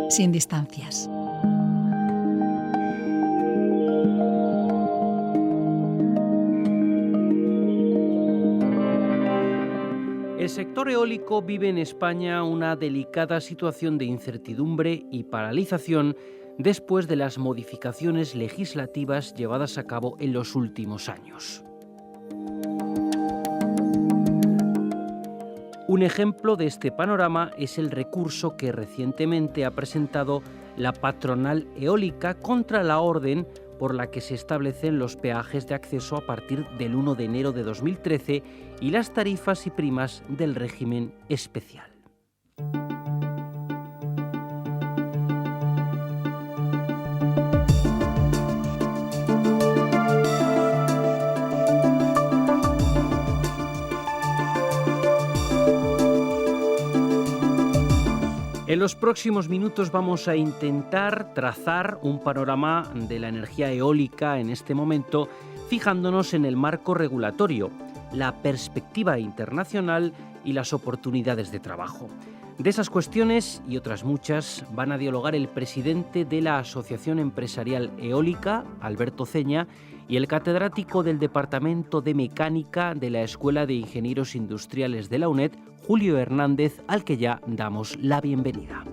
sin distancias. El sector eólico vive en España una delicada situación de incertidumbre y paralización después de las modificaciones legislativas llevadas a cabo en los últimos años. Un ejemplo de este panorama es el recurso que recientemente ha presentado la patronal eólica contra la orden por la que se establecen los peajes de acceso a partir del 1 de enero de 2013 y las tarifas y primas del régimen especial. En los próximos minutos vamos a intentar trazar un panorama de la energía eólica en este momento, fijándonos en el marco regulatorio, la perspectiva internacional y las oportunidades de trabajo. De esas cuestiones y otras muchas van a dialogar el presidente de la Asociación Empresarial Eólica, Alberto Ceña, y el catedrático del Departamento de Mecánica de la Escuela de Ingenieros Industriales de la UNED, Julio Hernández, al que ya damos la bienvenida.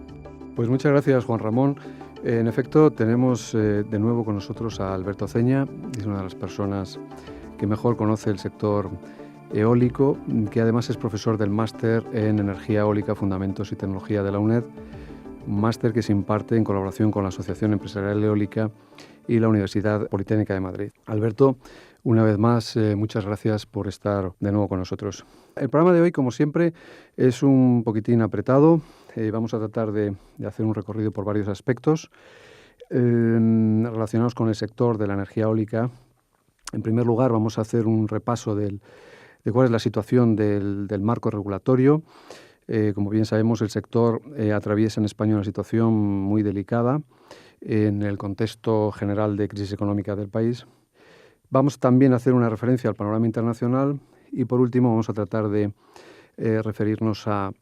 Pues muchas gracias, Juan Ramón. En efecto, tenemos de nuevo con nosotros a Alberto Ceña, es una de las personas que mejor conoce el sector eólico, que además es profesor del máster en Energía Eólica, Fundamentos y Tecnología de la UNED, un máster que se imparte en colaboración con la Asociación Empresarial Eólica y la Universidad Politécnica de Madrid. Alberto, una vez más, muchas gracias por estar de nuevo con nosotros. El programa de hoy, como siempre, es un poquitín apretado. Vamos a tratar de hacer un recorrido por varios aspectos relacionados con el sector de la energía eólica. En primer lugar, vamos a hacer un repaso de cuál es la situación del marco regulatorio. Como bien sabemos, el sector atraviesa en España una situación muy delicada en el contexto general de crisis económica del país. Vamos también a hacer una referencia al panorama internacional y, por último, vamos a tratar de referirnos a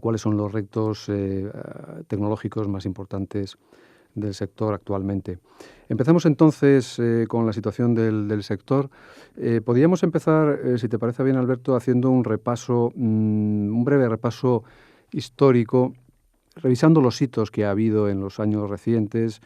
cuáles son los retos tecnológicos más importantes del sector actualmente. Empezamos entonces con la situación del sector. Podríamos empezar, si te parece bien, Alberto, haciendo un breve repaso histórico, revisando los hitos que ha habido en los años recientes,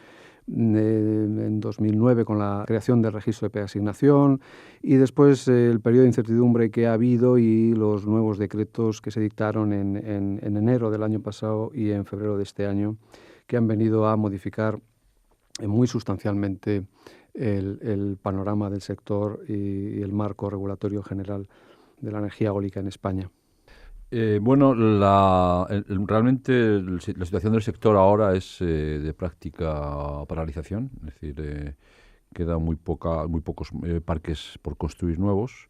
en 2009 con la creación del registro de preasignación y después el periodo de incertidumbre que ha habido y los nuevos decretos que se dictaron en enero del año pasado y en febrero de este año, que han venido a modificar muy sustancialmente el panorama del sector y el marco regulatorio general de la energía eólica en España. Realmente la situación del sector ahora es de práctica paralización, es decir, quedan muy pocos parques por construir nuevos.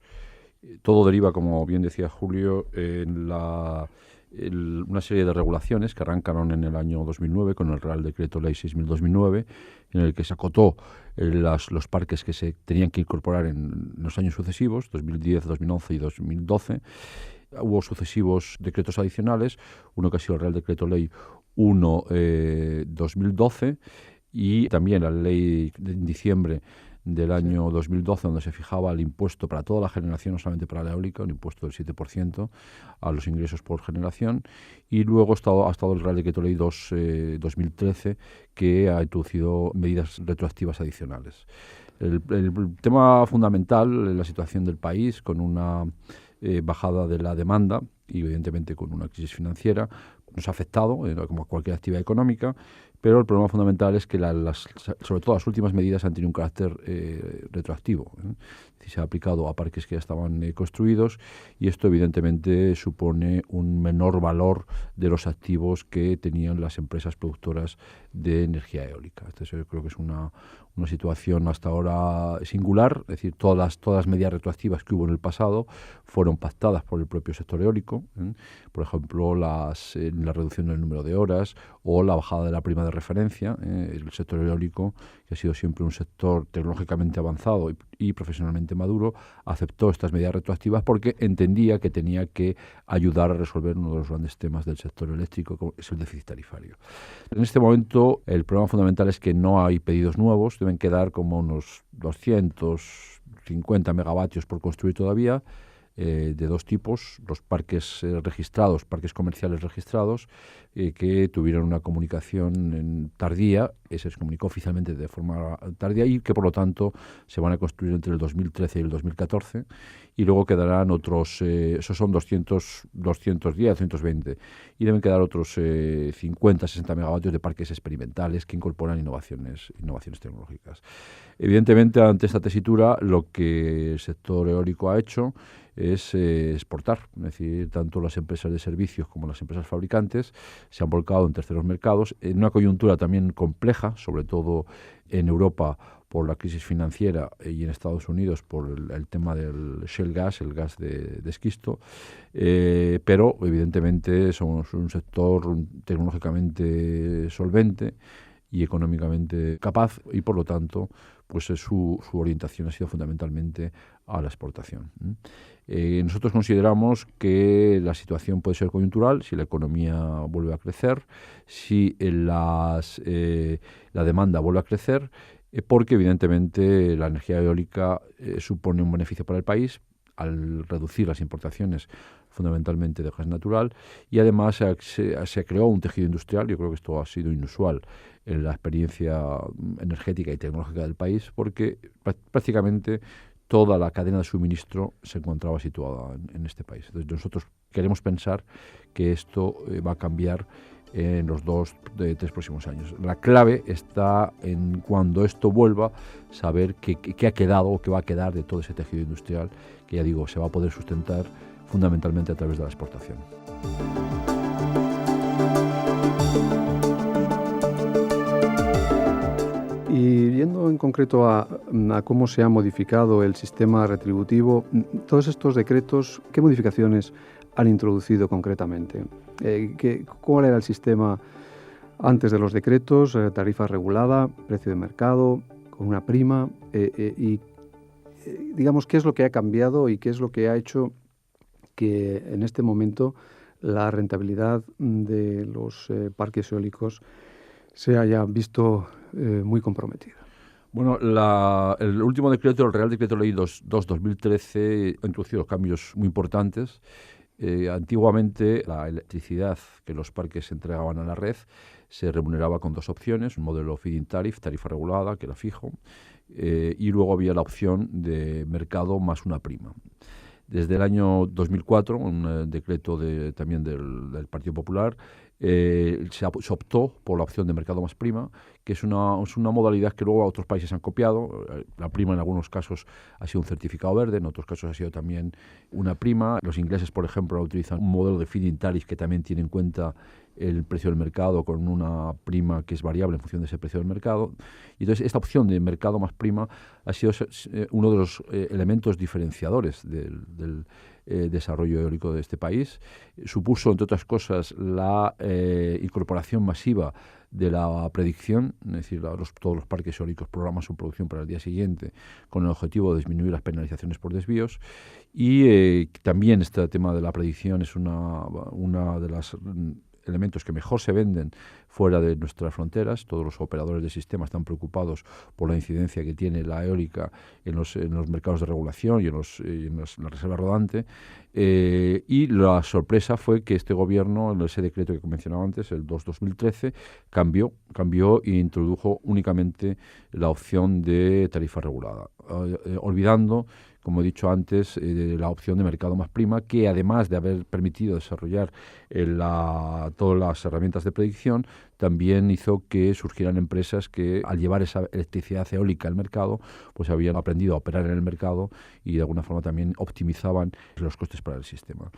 Todo deriva, como bien decía Julio, en una serie de regulaciones que arrancaron en el año 2009 con el Real Decreto Ley 6.000/2009, en el que se acotó los parques que se tenían que incorporar en los años sucesivos, 2010, 2011 y 2012. Hubo sucesivos decretos adicionales, uno que ha sido el Real Decreto Ley 1/2012 y también la ley de diciembre del año 2012, donde se fijaba el impuesto para toda la generación, no solamente para la eólica, un impuesto del 7% a los ingresos por generación. Y luego ha estado el Real Decreto Ley 2/2013, que ha introducido medidas retroactivas adicionales. El tema fundamental, la situación del país, con una bajada de la demanda y evidentemente con una crisis financiera, nos ha afectado como cualquier actividad económica, pero el problema fundamental es que sobre todo las últimas medidas han tenido un carácter retroactivo. Se ha aplicado a parques que ya estaban construidos y esto evidentemente supone un menor valor de los activos que tenían las empresas productoras de energía eólica. Entonces yo creo que es una situación hasta ahora singular, es decir, todas las medidas retroactivas que hubo en el pasado fueron pactadas por el propio sector eólico, por ejemplo, la reducción del número de horas o la bajada de la prima de referencia, el sector eólico, que ha sido siempre un sector tecnológicamente avanzado y profesionalmente maduro, aceptó estas medidas retroactivas porque entendía que tenía que ayudar a resolver uno de los grandes temas del sector eléctrico, que es el déficit tarifario. En este momento, el problema fundamental es que no hay pedidos nuevos, deben quedar como unos 250 megavatios por construir todavía, de dos tipos: los parques registrados, parques comerciales registrados, que tuvieron una comunicación tardía, se les comunicó oficialmente de forma tardía y que por lo tanto se van a construir entre el 2013 y el 2014, y luego quedarán otros, esos son 210, 220, y deben quedar otros 50, 60 megavatios de parques experimentales que incorporan innovaciones tecnológicas. Evidentemente, ante esta tesitura, lo que el sector eólico ha hecho es exportar, es decir, tanto las empresas de servicios como las empresas fabricantes se han volcado en terceros mercados, en una coyuntura también compleja, sobre todo en Europa por la crisis financiera y en Estados Unidos por el tema del shale gas, el gas de esquisto, pero evidentemente somos un sector tecnológicamente solvente y económicamente capaz, y por lo tanto pues su orientación ha sido fundamentalmente a la exportación. Nosotros consideramos que la situación puede ser coyuntural si la economía vuelve a crecer, si la demanda vuelve a crecer, porque evidentemente la energía eólica supone un beneficio para el país al reducir las importaciones fundamentalmente de gas natural, y además se creó un tejido industrial. Yo creo que esto ha sido inusual en la experiencia energética y tecnológica del país, porque prácticamente toda la cadena de suministro se encontraba situada en este país. Entonces, nosotros queremos pensar que esto va a cambiar en los 2-3 próximos años. La clave está en, cuando esto vuelva, saber qué ha quedado o qué va a quedar de todo ese tejido industrial, que ya digo, se va a poder sustentar fundamentalmente a través de la exportación. Y yendo en concreto a cómo se ha modificado el sistema retributivo, todos estos decretos, ¿qué modificaciones han introducido concretamente? ¿Cuál era el sistema antes de los decretos? Tarifa regulada, precio de mercado, con una prima, y digamos, ¿qué es lo que ha cambiado y qué es lo que ha hecho que en este momento la rentabilidad de los parques eólicos se haya visto muy comprometida? Bueno, el último decreto, el Real Decreto Ley 2/2013, ha introducido cambios muy importantes. Antiguamente, la electricidad que los parques entregaban a la red se remuneraba con dos opciones: un modelo feed-in tariff, tarifa regulada, que era fijo, y luego había la opción de mercado más una prima. Desde el año 2004, un decreto también del Partido Popular, se optó por la opción de mercado más prima, que es una modalidad que luego otros países han copiado. La prima en algunos casos ha sido un certificado verde, en otros casos ha sido también una prima. Los ingleses, por ejemplo, utilizan un modelo de feed-in tariff que también tiene en cuenta el precio del mercado con una prima que es variable en función de ese precio del mercado. Y entonces esta opción de mercado más prima ha sido uno de los elementos diferenciadores del desarrollo eólico de este país. Supuso, entre otras cosas, la incorporación masiva de la predicción, es decir, todos los parques eólicos programan su producción para el día siguiente con el objetivo de disminuir las penalizaciones por desvíos, y también este tema de la predicción es una de las elementos que mejor se venden fuera de nuestras fronteras. Todos los operadores de sistema están preocupados por la incidencia que tiene la eólica en los mercados de regulación y en la reserva rodante. Y la sorpresa fue que este gobierno, en ese decreto que mencionaba antes, el 2/2013, cambió e introdujo únicamente la opción de tarifa regulada, olvidando, como he dicho antes, la opción de mercado más prima, que además de haber permitido desarrollar todas las herramientas de predicción, también hizo que surgieran empresas que, al llevar esa electricidad eólica al mercado, pues habían aprendido a operar en el mercado y de alguna forma también optimizaban los costes para el sistema.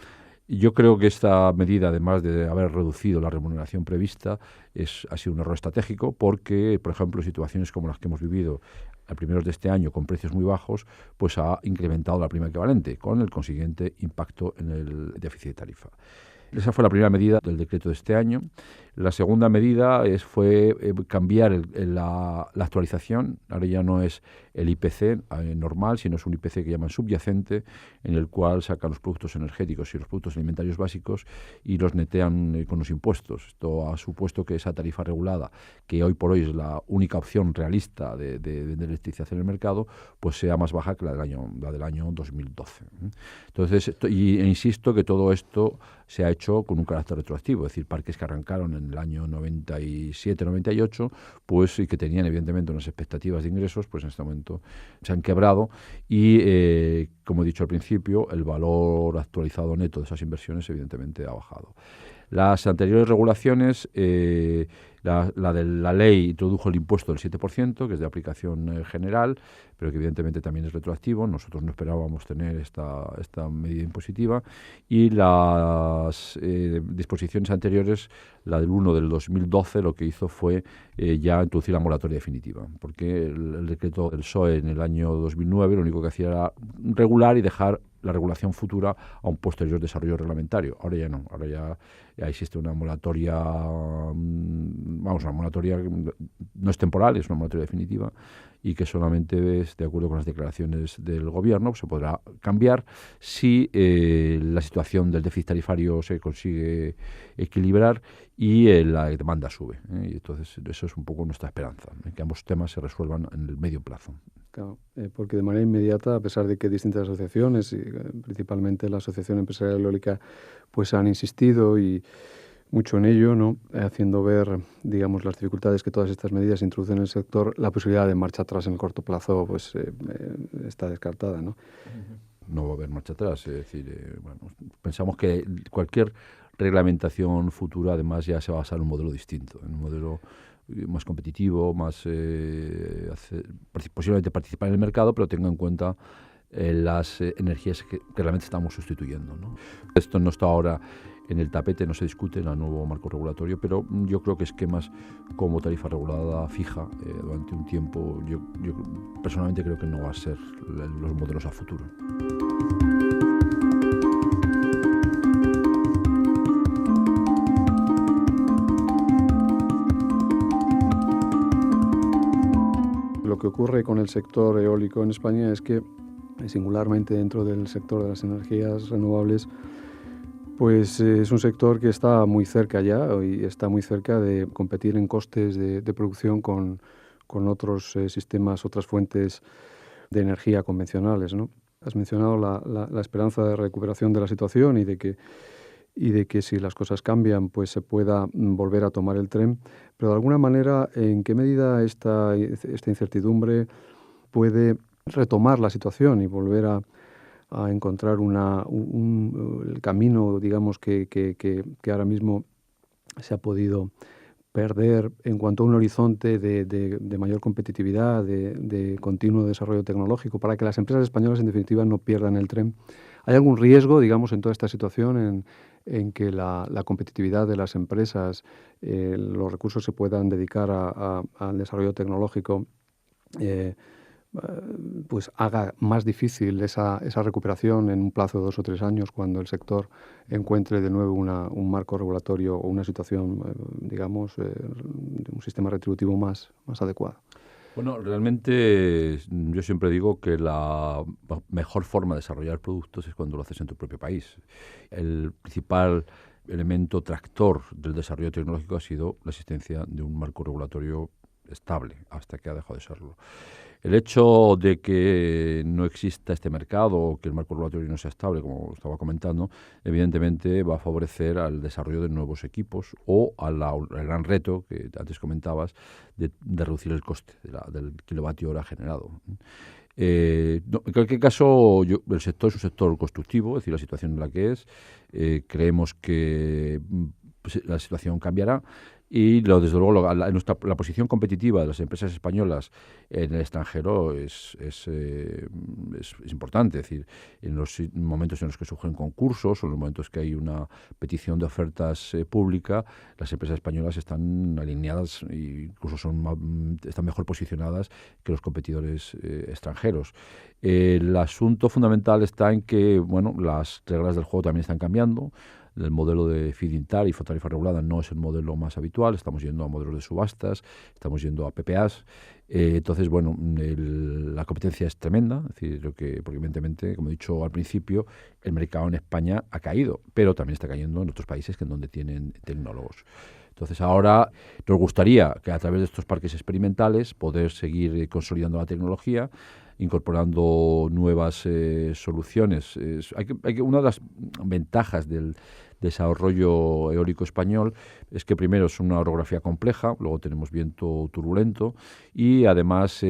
Y yo creo que esta medida, además de haber reducido la remuneración prevista, ha sido un error estratégico, porque, por ejemplo, situaciones como las que hemos vivido a primeros de este año, con precios muy bajos, pues ha incrementado la prima equivalente, con el consiguiente impacto en el déficit de tarifa. Esa fue la primera medida del decreto de este año. La segunda medida fue cambiar la actualización. Ahora ya no es el IPC normal, sino es un IPC que llaman subyacente, en el cual sacan los productos energéticos y los productos alimentarios básicos y los netean con los impuestos. Esto ha supuesto que esa tarifa regulada, que hoy por hoy es la única opción realista de electricidad en el mercado, pues sea más baja que la del año 2012. Entonces, insisto que todo esto se ha hecho con un carácter retroactivo, es decir, parques que arrancaron en el año 97-98, pues y que tenían evidentemente unas expectativas de ingresos, pues en este momento se han quebrado y, como he dicho al principio, el valor actualizado neto de esas inversiones evidentemente ha bajado. Las anteriores regulaciones, la de la ley introdujo el impuesto del 7%, que es de aplicación general, pero que evidentemente también es retroactivo. Nosotros no esperábamos tener esta medida impositiva. Y las disposiciones anteriores, la del 1 del 2012, lo que hizo fue ya introducir la moratoria definitiva, porque el decreto del PSOE en el año 2009 lo único que hacía era regular y dejar la regulación futura a un posterior desarrollo reglamentario. Ahora ya no, ahora ya existe una moratoria, una moratoria no es temporal, es una moratoria definitiva y que solamente es, de acuerdo con las declaraciones del Gobierno, se podrá cambiar si la situación del déficit tarifario se consigue equilibrar y la demanda sube. Y entonces eso es un poco nuestra esperanza, que ambos temas se resuelvan en el medio plazo. Claro, porque de manera inmediata, a pesar de que distintas asociaciones, y principalmente la Asociación Empresarial Eólica, pues han insistido y mucho en ello, ¿no? Haciendo ver, digamos, las dificultades que todas estas medidas introducen en el sector, la posibilidad de marcha atrás en el corto plazo pues está descartada, ¿no? No va a haber marcha atrás, es decir, pensamos que cualquier reglamentación futura además ya se va a basar en un modelo distinto, en un modelo más competitivo, más posiblemente participar en el mercado, pero tenga en cuenta las energías que realmente estamos sustituyendo, ¿no? Esto no está ahora en el tapete, no se discute en el nuevo marco regulatorio, pero yo creo que esquemas como tarifa regulada fija durante un tiempo, yo personalmente creo que no va a ser los modelos a futuro. Lo que ocurre con el sector eólico en España es que, singularmente dentro del sector de las energías renovables, pues es un sector que está muy cerca ya y está muy cerca de competir en costes de producción con otros sistemas, otras fuentes de energía convencionales, ¿no? Has mencionado la esperanza de recuperación de la situación y de que si las cosas cambian, pues se pueda volver a tomar el tren. Pero de alguna manera, ¿en qué medida esta incertidumbre puede retomar la situación y volver a encontrar el camino, digamos, que ahora mismo se ha podido perder en cuanto a un horizonte de mayor competitividad, de continuo desarrollo tecnológico, para que las empresas españolas, en definitiva, no pierdan el tren? ¿Hay algún riesgo, digamos, en toda esta situación en que la competitividad de las empresas, los recursos se puedan dedicar al desarrollo tecnológico, pues haga más difícil esa recuperación en un plazo de 2 o 3 años cuando el sector encuentre de nuevo un marco regulatorio o una situación, digamos, de un sistema retributivo más adecuado? Bueno, realmente yo siempre digo que la mejor forma de desarrollar productos es cuando lo haces en tu propio país. El principal elemento tractor del desarrollo tecnológico ha sido la existencia de un marco regulatorio estable, hasta que ha dejado de serlo. El hecho de que no exista este mercado o que el marco regulatorio no sea estable, como estaba comentando, evidentemente va a favorecer al desarrollo de nuevos equipos o al gran reto que antes comentabas de reducir el coste del kilovatio hora generado. En cualquier caso, el sector es un sector constructivo, es decir, la situación en la que es. Creemos que la situación cambiará. Y desde luego la posición competitiva de las empresas españolas en el extranjero es importante. Es decir, en los momentos en los que surgen concursos o en los momentos que hay una petición de ofertas pública, las empresas españolas están alineadas e incluso están mejor posicionadas que los competidores extranjeros. El asunto fundamental está en que las reglas del juego también están cambiando. el modelo de feed-in tariff o tarifa regulada no es el modelo más habitual, estamos yendo a modelos de subastas, estamos yendo a PPAs. Entonces, bueno, la competencia es tremenda, es decir, porque evidentemente, como he dicho al principio, el mercado en España ha caído, pero también está cayendo en otros países que en donde tienen tecnólogos. Entonces, ahora nos gustaría que a través de estos parques experimentales poder seguir consolidando la tecnología, incorporando nuevas soluciones. Una de las ventajas del desarrollo eólico español es que primero es una orografía compleja, luego tenemos viento turbulento y además,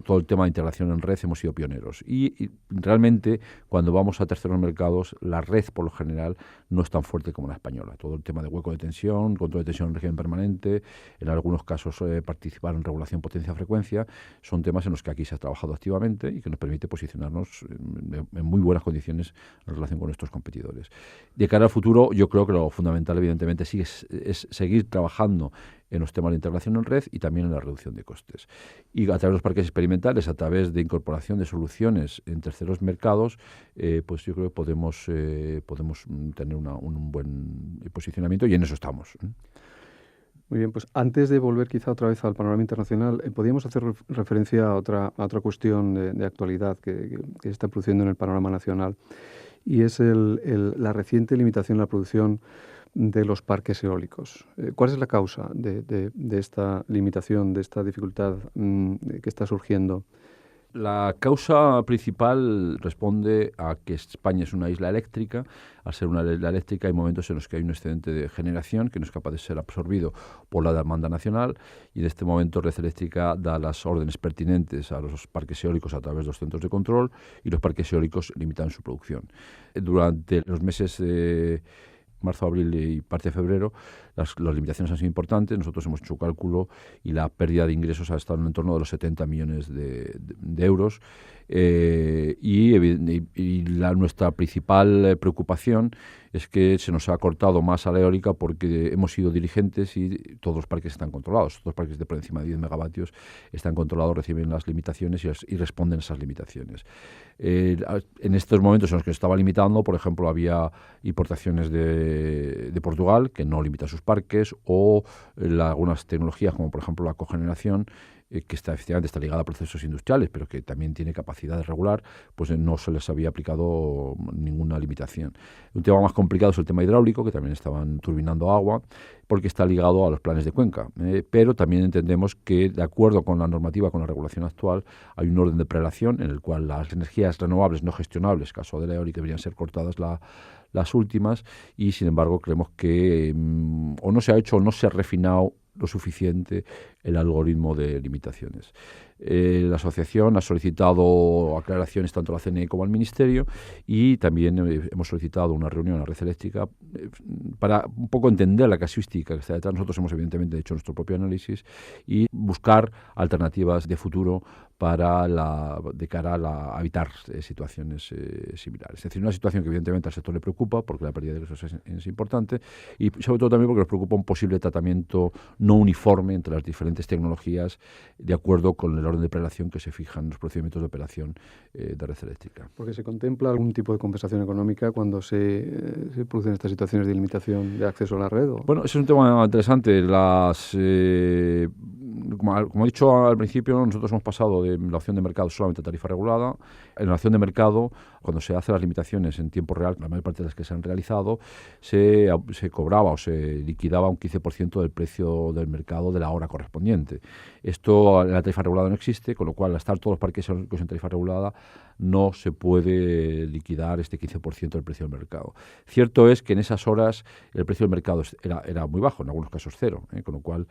todo el tema de integración en red hemos sido pioneros. Y realmente cuando vamos a terceros mercados, la red por lo general no es tan fuerte como la española. Todo el tema de hueco de tensión, control de tensión en régimen permanente, en algunos casos participar en regulación potencia-frecuencia, son temas en los que aquí se ha trabajado activamente y que nos permite posicionarnos en muy buenas condiciones en relación con nuestros competidores. De cara al futuro, yo creo que lo fundamental, evidentemente, es seguir trabajando en los temas de integración en red y también en la reducción de costes. Y a través de los parques experimentales, a través de incorporación de soluciones en terceros mercados, pues yo creo que podemos tener un buen posicionamiento y en eso estamos. Muy bien, pues antes de volver quizá otra vez al panorama internacional, podríamos hacer referencia a otra cuestión de actualidad que se está produciendo en el panorama nacional, y es la reciente limitación en la producción de los parques eólicos. ¿Cuál es la causa de esta limitación, de esta dificultad que está surgiendo? La causa principal responde a que España es una isla eléctrica. Al ser una isla eléctrica hay momentos en los que hay un excedente de generación que no es capaz de ser absorbido por la demanda nacional, y en este momento Red Eléctrica da las órdenes pertinentes a los parques eólicos a través de los centros de control, y los parques eólicos limitan su producción. Durante los meses de marzo, abril y parte de febrero, las limitaciones han sido importantes. Nosotros hemos hecho un cálculo y la pérdida de ingresos ha estado en torno de los 70 millones de euros. Nuestra principal preocupación es que se nos ha cortado más a la eólica porque hemos sido diligentes y todos los parques están controlados. Todos los parques de por encima de 10 megavatios están controlados, reciben las limitaciones y responden a esas limitaciones. En estos momentos en los que se estaba limitando, por ejemplo, había importaciones de Portugal que no limita sus parques, o algunas tecnologías como por ejemplo la cogeneración, que efectivamente está ligada a procesos industriales, pero que también tiene capacidad de regular, pues no se les había aplicado ninguna limitación. Un tema más complicado es el tema hidráulico, que también estaban turbinando agua, porque está ligado a los planes de cuenca. Pero también entendemos que, de acuerdo con la normativa, con la regulación actual, hay un orden de prelación en el cual las energías renovables no gestionables, caso de la eólica, deberían ser cortadas las últimas, y sin embargo creemos que o no se ha hecho o no se ha refinado lo suficiente el algoritmo de limitaciones. La asociación ha solicitado aclaraciones tanto a la CNE como al Ministerio, y también hemos solicitado una reunión a la Red Eléctrica para un poco entender la casuística que está detrás. Nosotros hemos evidentemente hecho nuestro propio análisis y buscar alternativas de futuro de cara a evitar situaciones similares. Es decir, una situación que evidentemente al sector le preocupa porque la pérdida de ingresos es importante, y sobre todo también porque nos preocupa un posible tratamiento no uniforme entre las diferentes tecnologías de acuerdo con el orden de prelación que se fijan en los procedimientos de operación de Red Eléctrica. Porque se contempla algún tipo de compensación económica cuando se producen estas situaciones de limitación de acceso a la red. Bueno, ese es un tema interesante. Como he dicho al principio, nosotros hemos pasado de la opción de mercado solamente a tarifa regulada. En la opción de mercado, cuando se hacen las limitaciones en tiempo real, la mayor parte de las que se han realizado, se cobraba o se liquidaba un 15% del precio del mercado de la hora correspondiente. Esto en la tarifa regulada no existe, con lo cual, al estar todos los parques eólicos en tarifa regulada, no se puede liquidar este 15% del precio del mercado. Cierto es que en esas horas el precio del mercado era muy bajo, en algunos casos cero, con lo cual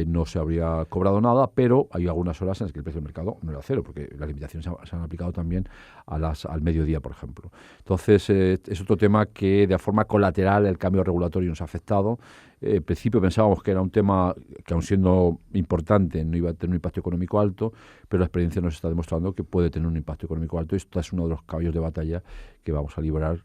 no se habría cobrado nada, pero hay algunas horas en las que el precio del mercado no era cero, porque las limitaciones se han aplicado también al mediodía, por ejemplo. Entonces, es otro tema que de forma colateral el cambio regulatorio nos ha afectado. En principio pensábamos que era un tema que, aun siendo importante, no iba a tener un impacto económico alto, pero la experiencia nos está demostrando que puede tener un impacto económico alto alto. Esto es uno de los caballos de batalla que vamos a librar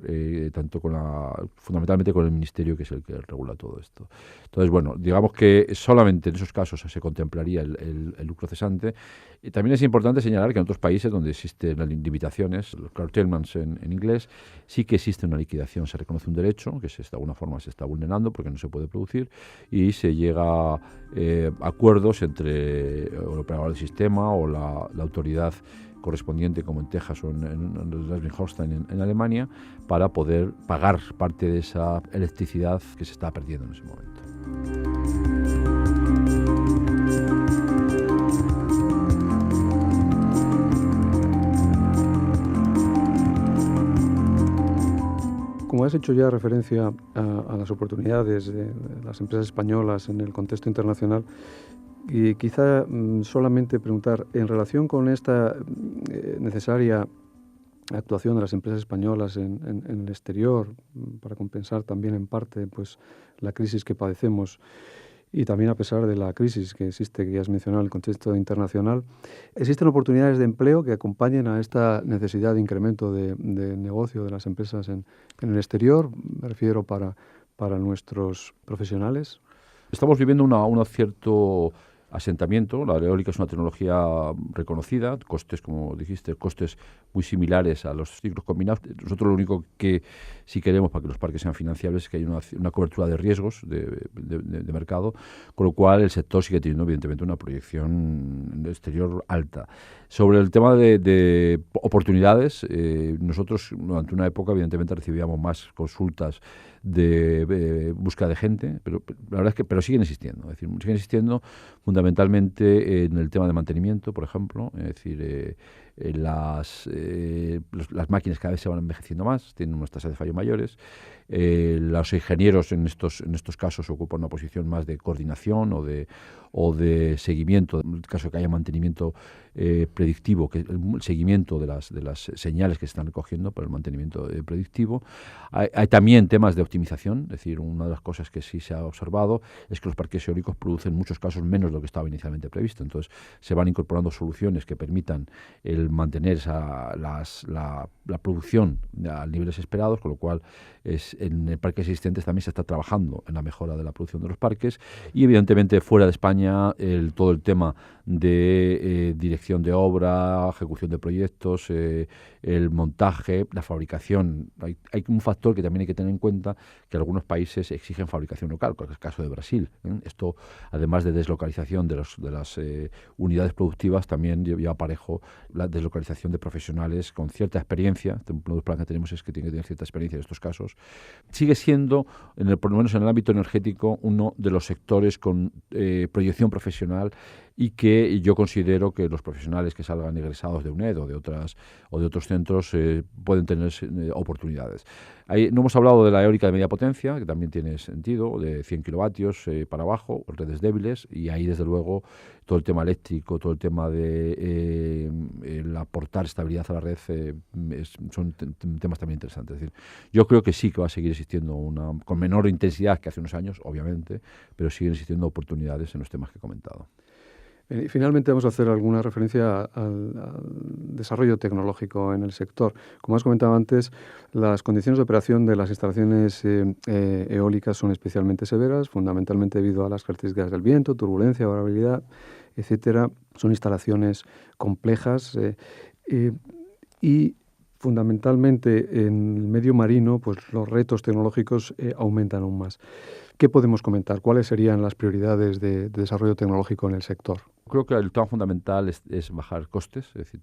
fundamentalmente con el Ministerio, que es el que regula todo esto. Entonces, bueno, digamos que solamente en esos casos se contemplaría el lucro cesante. Y también es importante señalar que en otros países donde existen las limitaciones, los curtailments en inglés, sí que existe una liquidación, se reconoce un derecho que de alguna forma se está vulnerando porque no se puede producir, y se llega a acuerdos entre el operador del sistema o la autoridad correspondiente, como en Texas o en Schleswig-Holstein en Alemania, para poder pagar parte de esa electricidad que se está perdiendo en ese momento. Como has hecho ya referencia a las oportunidades de las empresas españolas en el contexto internacional, y quizá solamente preguntar, en relación con esta necesaria actuación de las empresas españolas en el exterior, para compensar también en parte pues, la crisis que padecemos, y también a pesar de la crisis que existe, que ya has mencionado en el contexto internacional, ¿existen oportunidades de empleo que acompañen a esta necesidad de incremento de negocio de las empresas en el exterior? Me refiero para nuestros profesionales. Estamos viviendo un cierto asentamiento. La eólica es una tecnología reconocida, costes, como dijiste, costes muy similares a los ciclos combinados. Nosotros lo único que sí queremos para que los parques sean financiables es que haya una cobertura de riesgos de mercado, con lo cual el sector sigue teniendo evidentemente una proyección exterior alta. Sobre el tema de oportunidades, nosotros durante una época evidentemente recibíamos más consultas de búsqueda de gente, pero la verdad es que siguen existiendo, es decir, siguen existiendo fundamentalmente en el tema de mantenimiento, por ejemplo, es decir, las máquinas cada vez se van envejeciendo más, tienen unas tasas de fallo mayores. Los ingenieros en estos casos ocupan una posición más de coordinación o de seguimiento, en el caso de que haya mantenimiento predictivo, que el seguimiento de las señales que se están recogiendo por el mantenimiento predictivo. Hay también temas de optimización, es decir, una de las cosas que sí se ha observado es que los parques eólicos producen en muchos casos menos de lo que estaba inicialmente previsto. Entonces se van incorporando soluciones que permitan el mantener la producción a niveles esperados, con lo cual en el parque existentes también se está trabajando en la mejora de la producción de los parques, y evidentemente fuera de España todo el tema de dirección de obra, ejecución de proyectos, el montaje, la fabricación. Hay un factor que también hay que tener en cuenta, que algunos países exigen fabricación local, como es el caso de Brasil. Esto, además de deslocalización de las unidades productivas, también lleva aparejo la deslocalización de profesionales con cierta experiencia. Uno de los planes que tenemos es que tiene que tener cierta experiencia en estos casos. Sigue siendo, por lo menos en el ámbito energético, uno de los sectores con proyección profesional, y que yo considero que los profesionales que salgan egresados de UNED o de otros centros pueden tener oportunidades. No hemos hablado de la eólica de media potencia, que también tiene sentido, de 100 kilovatios para abajo, redes débiles, y ahí desde luego todo el tema eléctrico, todo el tema de el aportar estabilidad a la red son temas también interesantes. Es decir, yo creo que sí que va a seguir existiendo con menor intensidad que hace unos años, obviamente, pero siguen existiendo oportunidades en los temas que he comentado. Finalmente vamos a hacer alguna referencia al desarrollo tecnológico en el sector. Como has comentado antes, las condiciones de operación de las instalaciones eólicas son especialmente severas, fundamentalmente debido a las características del viento, turbulencia, variabilidad, etcétera. Son instalaciones complejas y fundamentalmente en el medio marino, pues los retos tecnológicos aumentan aún más. ¿Qué podemos comentar? ¿Cuáles serían las prioridades de desarrollo tecnológico en el sector? Creo que el tema fundamental es bajar costes, es decir,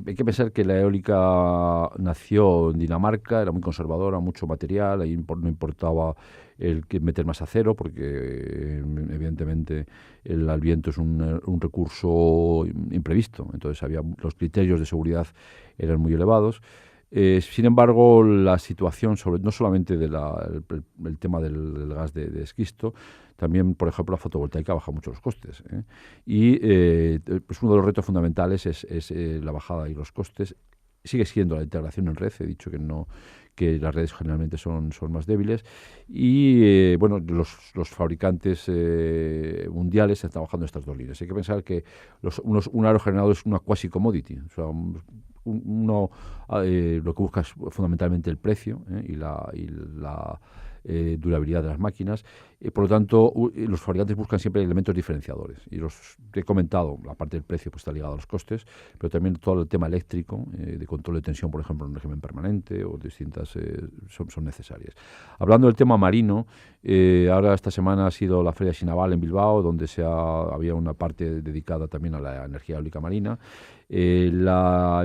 hay que pensar que la eólica nació en Dinamarca, era muy conservadora, mucho material, ahí no importaba meter más acero, porque evidentemente el viento es un recurso imprevisto, entonces los criterios de seguridad eran muy elevados. Sin embargo, la situación no solamente el tema del gas de esquisto, también, por ejemplo, la fotovoltaica baja mucho los costes, y pues uno de los retos fundamentales es la bajada de los costes. sigue siendo la integración en red. He dicho que las redes generalmente son más débiles y bueno, los fabricantes mundiales están trabajando en estas dos líneas. Hay que pensar que un aerogenerador es una quasi commodity, o sea, lo que busca es fundamentalmente el precio y la durabilidad de las máquinas. Por lo tanto, los fabricantes buscan siempre elementos diferenciadores. Y los he comentado, la parte del precio pues está ligada a los costes, pero también todo el tema eléctrico, de control de tensión, por ejemplo, en un régimen permanente o distintas son necesarias. Hablando del tema marino, ahora esta semana ha sido la Feria Sinaval en Bilbao, donde había una parte dedicada también a la energía eólica marina. El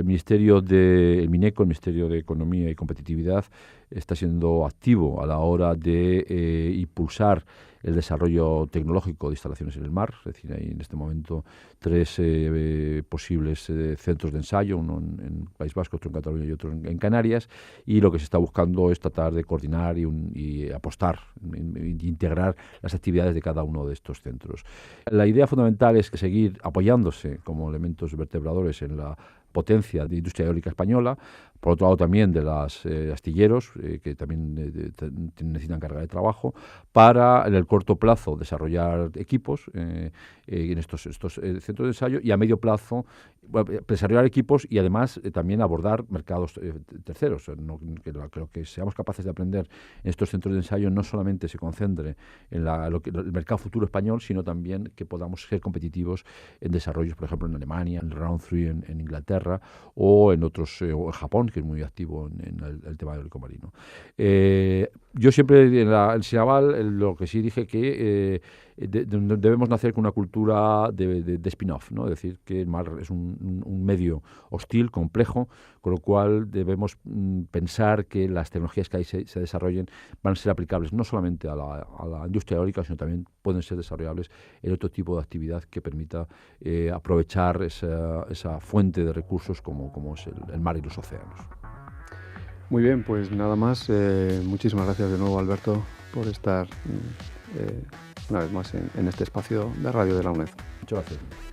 Ministerio el Mineco, el Ministerio de Economía y Competitividad, está siendo activo a la hora de impulsar el desarrollo tecnológico de instalaciones en el mar. Es decir, hay en este momento 3 posibles centros de ensayo, uno en País Vasco, otro en Cataluña y otro en Canarias, y lo que se está buscando es tratar de coordinar y apostar, integrar las actividades de cada uno de estos centros. La idea fundamental es seguir apoyándose como elementos vertebradores en la potencia de industria eólica española, por otro lado también de los astilleros, que también necesitan carga de trabajo, para en el corto plazo desarrollar equipos en estos centros de ensayo, y a medio plazo desarrollar equipos y además también abordar mercados terceros. Que lo que seamos capaces de aprender en estos centros de ensayo no solamente se concentre en el mercado futuro español, sino también que podamos ser competitivos en desarrollos, por ejemplo, en Alemania, en Round 3 en Inglaterra, o en otros, o en Japón, que es muy activo en el tema eólico marino. Yo siempre en el Sinaval lo que sí dije que debemos nacer con una cultura de spin-off, ¿no? Es decir, que el mar es un medio hostil, complejo, con lo cual debemos pensar que las tecnologías que ahí se desarrollen van a ser aplicables no solamente a la industria eólica, sino también pueden ser desarrollables en otro tipo de actividad que permita aprovechar esa fuente de recursos como es el mar y los océanos. Muy bien, pues nada más. Muchísimas gracias de nuevo, Alberto, por estar una vez más en este espacio de radio de la UNED. Muchas gracias.